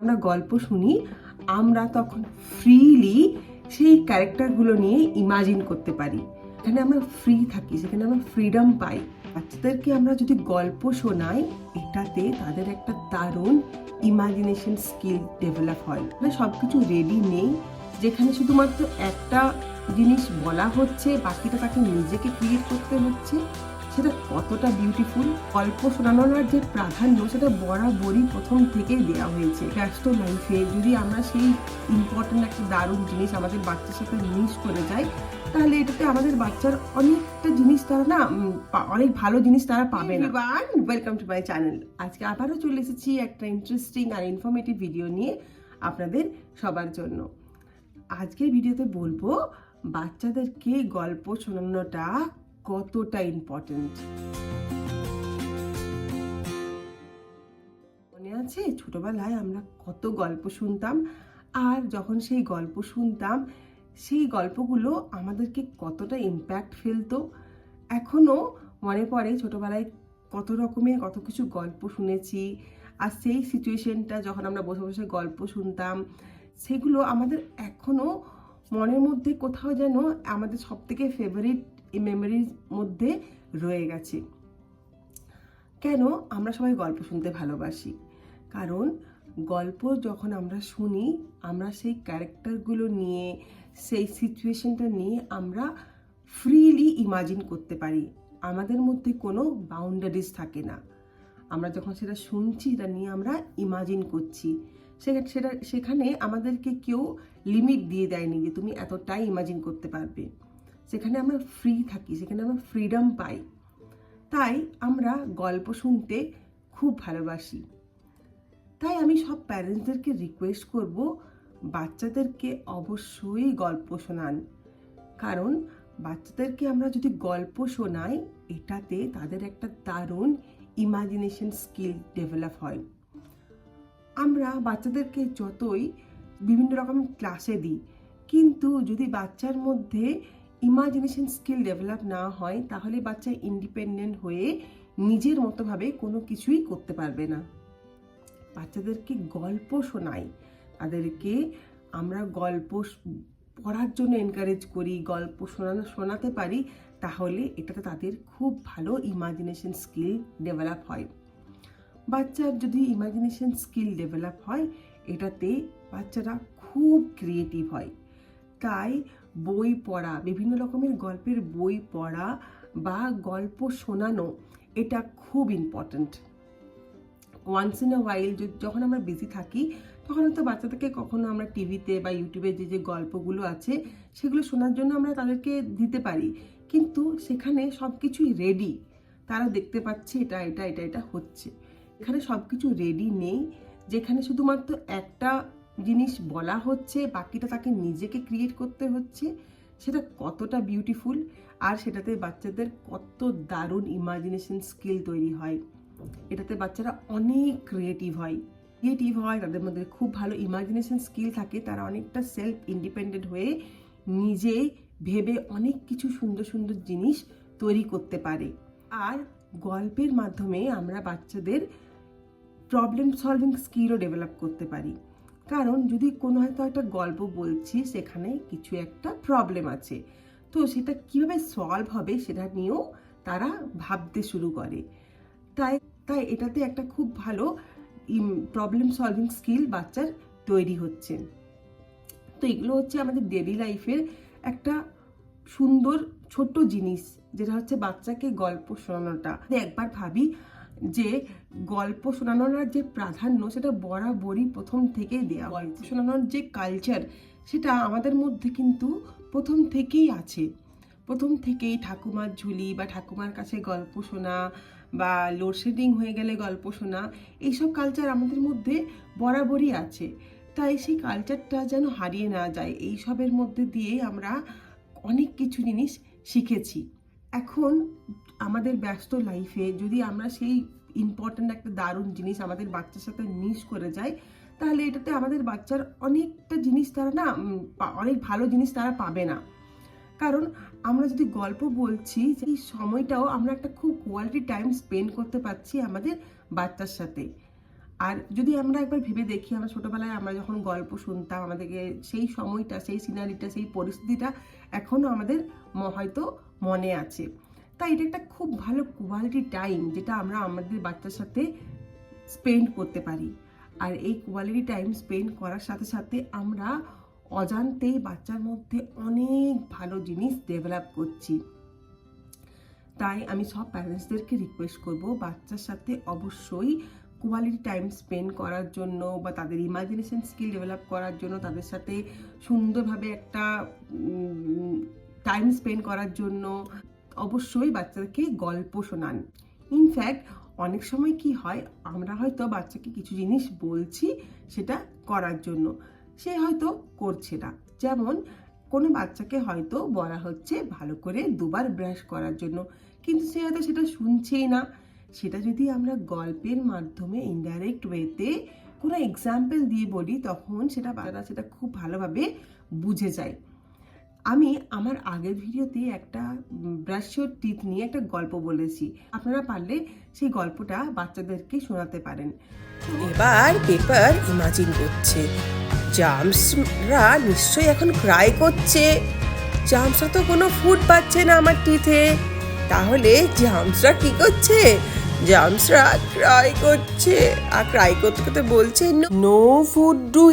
আমরা গল্প শুনি, আমরা তখন ফ্রিলি সেই ক্যারেক্টারগুলো নিয়ে ইমাজিন করতে পারি। এখানে আমরা ফ্রি থাকি, সেখানে আমরা ফ্রিডম পাই। বাচ্চাদেরকে আমরা যদি গল্প শোনাই, এটাতে তাদের একটা দারুণ ইমাজিনেশন স্কিল ডেভেলপ হয়। মানে সবকিছু রেডি নেই, যেখানে শুধুমাত্র একটা জিনিস বলা হচ্ছে, বাকিটা তাকে নিজেকে ক্রিয়েট করতে হচ্ছে। সেটা কতটা বিউটিফুল। গল্প শোনানোর যে প্রাধান্য, সেটা বরাবরই প্রথম থেকেই দেওয়া হয়েছে। ব্যস্ত লাইফে যদি আমরা সেই ইম্পর্টেন্ট একটা দারুণ জিনিস আমাদের বাচ্চার সাথে মিস করে যাই, তাহলে এটাতে আমাদের বাচ্চার অনেকটা জিনিস তারা না অনেক ভালো জিনিস তারা পাবে না। Welcome to my channel. আজকে আবারও চলে এসেছি একটা ইন্টারেস্টিং আর ইনফরমেটিভ ভিডিও নিয়ে আপনাদের সবার জন্য। আজকের ভিডিওতে বলবো বাচ্চাদেরকে গল্প শোনানোটা কতটা ইম্পর্টেন্ট। মনে আছে ছোটবেলায় আমরা কত গল্প শুনতাম, আর যখন সেই গল্প শুনতাম সেই গল্পগুলো আমাদেরকে কতটা ইম্প্যাক্ট ফেলতো। এখনো মনে পড়ে ছোটবেলায় কত রকমের কত কিছু গল্প শুনেছি, আর সেই সিচুয়েশনটা যখন আমরা বসে বসে গল্প শুনতাম, সেগুলো আমাদের এখনো মনের মধ্যে কোথাও যেন আমাদের সব থেকে ফেভারিট মেমোরির মধ্যে রয়ে গেছে। কেন আমরা সবাই গল্প শুনতে ভালোবাসি? কারণ গল্প যখন আমরা শুনি, আমরা সেই ক্যারেক্টারগুলো নিয়ে, সেই সিচুয়েশনটা নিয়ে আমরা ফ্রিলি ইমাজিন করতে পারি। আমাদের মধ্যে কোনো বাউন্ডারিজ থাকে না। আমরা যখন সেটা শুনছি, সেটা নিয়ে আমরা ইমাজিন করছি। সেখানে আমাদেরকে কেউ লিমিট দিয়ে দেয়নি যে তুমি এতটাই ইমাজিন করতে পারবে। সেখানে আমরা ফ্রি থাকি, সেখানে আমরা ফ্রিডম পাই। তাই আমরা গল্প শুনতে খুব ভালোবাসি। তাই আমি সব প্যারেন্টসদেরকে রিকোয়েস্ট করব, বাচ্চাদেরকে অবশ্যই গল্প শোনান। কারণ বাচ্চাদেরকে আমরা যদি গল্প শোনাই, এটাতে তাদের একটা দারুণ ইমাজিনেশন স্কিল ডেভেলপ হয়। আমরা বাচ্চাদেরকে যতই বিভিন্ন রকম ক্লাসে দিই, কিন্তু যদি বাচ্চার মধ্যে ইমাজিনেশন স্কিল ডেভেলপ না হয়, তাহলে বাচ্চা ইন্ডিপেন্ডেন্ট হয়ে নিজের মতোভাবে কোনো কিছুই করতে পারবে না। বাচ্চাদেরকে গল্প শোনাই, তাদেরকে আমরা গল্প পড়ার জন্য এনকারেজ করি, গল্প শোনাতে পারি, তাহলে এটাতে তাদের খুব ভালো ইমাজিনেশন স্কিল ডেভেলপ হয়। বাচ্চার যদি ইমাজিনেশন স্কিল ডেভেলপ হয়, এটাতে বাচ্চারা খুব ক্রিয়েটিভ হয়। তাই বই পড়া, বিভিন্ন রকমের গল্পের বই পড়া বা গল্প শোনানো, এটা খুব ইম্পর্ট্যান্ট। ওয়ান্স ইন আ ওয়াইল যখন আমরা বিজি থাকি, তখন হয়তো বাচ্চাদেরকে কখনো আমরা টিভিতে বা ইউটিউবে যে গল্পগুলো আছে সেগুলো শোনার জন্য আমরা তাদেরকে দিতে পারি, কিন্তু সেখানে সব কিছুই রেডি। তারা দেখতে পাচ্ছে এটা এটা এটা এটা হচ্ছে। এখানে সব কিছু রেডি নেই, যেখানে শুধুমাত্র একটা জিনিস বলা হচ্ছে, বাকিটা তাকে নিজেকে ক্রিয়েট করতে হচ্ছে। সেটা কতটা বিউটিফুল, আর সেটাতে বাচ্চাদের কত দারুণ ইমাজিনেশন স্কিল তৈরি হয়। এটাতে বাচ্চারা অনেক ক্রিয়েটিভ হয়, তাদের মধ্যে খুব ভালো ইমাজিনেশন স্কিল থাকে। তারা অনেকটা সেলফ ইন্ডিপেন্ডেন্ট হয়ে নিজে ভেবে অনেক কিছু সুন্দর সুন্দর জিনিস তৈরি করতে পারে। আর গল্পের মাধ্যমে আমরা বাচ্চাদের প্রবলেম সলভিং স্কিলও ডেভেলপ করতে পারি। কারণ যদি কোনো হয়তো একটা গল্প বলছি, সেখানে কিছু একটা প্রবলেম আছে, তো সেটা কিভাবে সলভ হবে সেটা নিয়েও তারা ভাবতে শুরু করে। তাই তাই এটাতে একটা খুব ভালো প্রবলেম সলভিং স্কিল বাচ্চার তৈরি হচ্ছে। তো এগুলো হচ্ছে আমাদের ডেইলি লাইফের একটা সুন্দর ছোট্ট জিনিস, যেটা হচ্ছে বাচ্চাকে গল্প শোনানোটা। একবার ভাবি যে গল্প শোনানোর যে প্রাধান্য, সেটা বরাবরই প্রথম থেকেই দেওয়া গল্প শোনানোর যে কালচার, সেটা আমাদের মধ্যে কিন্তু প্রথম থেকেই আছে। প্রথম থেকেই ঠাকুমার ঝুলি বা ঠাকুমার কাছে গল্প শোনা, বা লোডশেডিং হয়ে গেলে গল্প শোনা, এইসব কালচার আমাদের মধ্যে বরাবরই আছে। তাই সেই কালচারটা যেন হারিয়ে না যায়, এইসবের মধ্যে দিয়ে আমরা অনেক কিছু জিনিস শিখেছি। এখন আমাদের ব্যস্ত লাইফে যদি আমরা সেই ইম্পর্ট্যান্ট একটা দারুণ জিনিস আমাদের বাচ্চার সাথে মিস করে যাই, তাহলে এটাতে আমাদের বাচ্চার অনেকটা জিনিস তারা না অনেক ভালো জিনিস তারা পাবে না। কারণ আমরা যদি গল্প বলছি, সেই সময়টাও আমরা একটা খুব কোয়ালিটি টাইম স্পেন্ড করতে পারছি আমাদের বাচ্চার সাথে। আর যদি আমরা একবার ভেবে দেখি, আমরা ছোটোবেলায় আমরা যখন গল্প শুনতাম, আমাদেরকে সেই সময়টা, সেই সিনারিটা, সেই পরিস্থিতিটা এখনও আমাদের হয়তো মনে আছে। তাই এটা একটা খুব ভালো কোয়ালিটি টাইম যেটা আমরা আমাদের বাচ্চার সাথে স্পেন্ড করতে পারি। আর এই কোয়ালিটি টাইম স্পেন্ড করার সাথে সাথে আমরা অজান্তেই বাচ্চার মধ্যে অনেক ভালো জিনিস ডেভেলপ করছি। তাই আমি সব প্যারেন্টসদেরকে রিকোয়েস্ট করব বাচ্চার সাথে অবশ্যই কোয়ালিটি টাইম স্পেন্ড করার জন্য, বা তাদের ইমাজিনেশন স্কিল ডেভেলপ করার জন্য, তাদের সাথে সুন্দরভাবে একটা টাইম স্পেন্ড করার জন্য অবশ্যই বাচ্চাদেরকে গল্প শোনান। ইনফ্যাক্ট অনেক সময় কি হয়, আমরা হয়তো বাচ্চাকে কিছু জিনিস বলছি সেটা করার জন্য, সে হয়তো করছে না। যেমন কোনো বাচ্চাকে হয়তো বলা হচ্ছে ভালো করে 2বার ব্রাশ করার জন্য, কিন্তু সে হয়তো সেটা শুনছেই না। সেটা যদি আমরা গল্পের মাধ্যমে ইনডাইরেক্ট ওয়েতে কোনো এক্সাম্পল দিয়ে বলি, তখন বাচ্চারা সেটা খুব ভালোভাবে বুঝে যায়। আমি আমার আগের ভিডিওতে একটা ব্রাশ ইওর টিথ নিয়ে একটা গল্প বলেছি, আপনারা পারলে সেই গল্পটা বাচ্চাদেরকে শোনাতে পারেন। এবার পেপার ইমাজিন করছে জার্মসরা নিশ্চয়ই এখন ক্রাই করছে। জার্মসরা তো কোনো ফুড পাচ্ছে না আমার টিথে, তাহলে জার্মসরা কি করছে? জার্মসরা ক্রাই করছে, আর ক্রাই করতে করতে বলছে no food do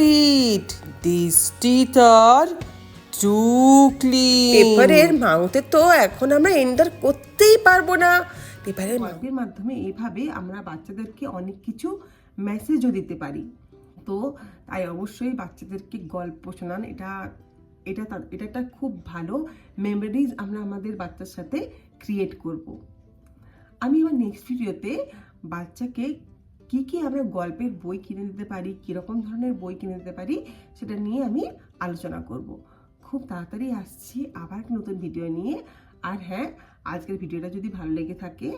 it, this teeth are to clean. পেপারের মাউথে তো এখন আমরা এন্টার করতেই পারবো না। পেপারের গল্পের মাধ্যমে এভাবে আমরা বাচ্চাদেরকে অনেক কিছু মেসেজও দিতে পারি। তো তাই অবশ্যই বাচ্চাদেরকে গল্প শোনান। এটা একটা খুব ভালো মেমোরিজ আমরা আমাদের বাচ্চার সাথে ক্রিয়েট করব। আমি আমার নেক্সট ভিডিওতে বাচ্চাকে কি আমরা গল্পের বই কিনে দিতে পারি, কীরকম ধরনের বই কিনে দিতে পারি, সেটা নিয়ে আমি আলোচনা করব। খুব তাড়াতাড়ি আসছি আবার নতুন ভিডিও নিয়ে। আর হ্যাঁ, আজকের ভিডিওটা যদি ভালো লেগে থাকে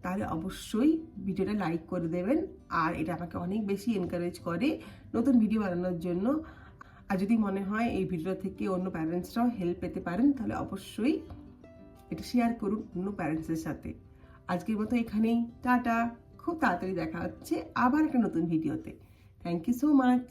তাহলে অবশ্যই ভিডিওটা লাইক করে দেবেন, আর এটা আমাকে অনেক বেশি এনকারেজ করে নতুন ভিডিও বানানোর জন্য। আর যদি মনে হয় এই ভিডিও থেকে অন্য প্যারেন্টসরাও হেল্প পেতে পারেন, তাহলে অবশ্যই এটা শেয়ার করুন অন্য প্যারেন্টসের সাথে। আজকের মতো এখানেই, টাটা। খুব তাড়াতাড়ি দেখা হচ্ছে আবার একটা নতুন ভিডিওতে। Thank you so much.